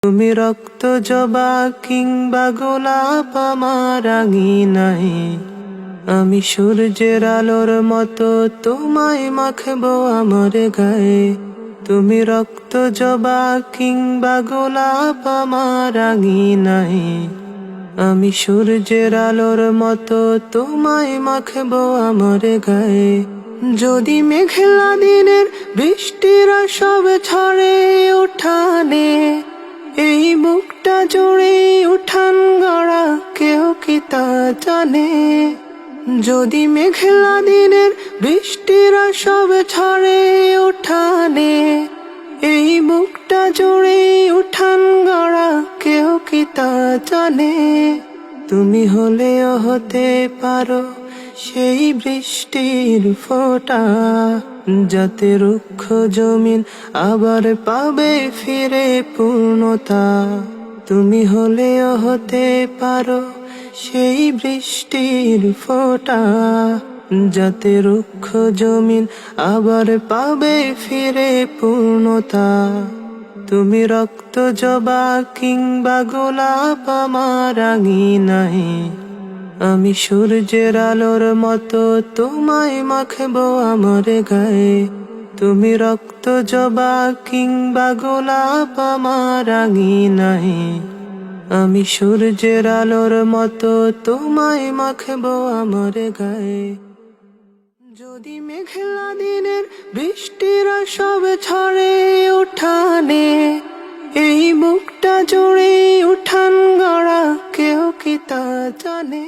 তুমি রক্ত জবা কিংবা গোলাপ আমার আঙিনায়, আমি সূর্যের আলোর মতো তোমায় মাখবো আমার গায়ে। তুমি রক্ত জবা কিংবা গোলাপ আমার আঙিনায়, আমি সূর্যের আলোর মতো তোমায় মাখবো আমার গায়ে। যদি মেঘলা দিনের বৃষ্টিরা সব ঝরে উঠানে, এই বুকটা জুড়ে উঠান গড়া কেউ কি তা জানে। যদি মেঘলা দিনের বৃষ্টিরা সব ঝরে উঠানে, এই বুকটা জুড়ে উঠান গড়া কেউ কি তা জানে। তুমি হলেও হতে পারো সেই বৃষ্টির ফোঁটা, যাতে রুক্ষ জমিন আবার পাবে ফিরে পূর্ণতা। তুমি হলেও হতে পারো সেই বৃষ্টির ফোঁটা, যাতে রুক্ষ জমিন আবার পাবে ফিরে পূর্ণতা। তুমি রক্ত জবা কিংবা গোলাপ আমার আঙিনায়, আমি সূর্যের আলোর মতো তোমায় মাখবো আমার গায়ে। তুমি রক্ত জবা কিংবা গোলাপ আমার আঙিনায়, আমি সূর্যের আলোর মতো তোমায় মাখবো আমার গায়ে। যদি মেঘলা দিনের বৃষ্টিরা সব ঝরে উঠানে, এই বুকটা জুড়ে উঠান গড়া কেউ কি তা জানে।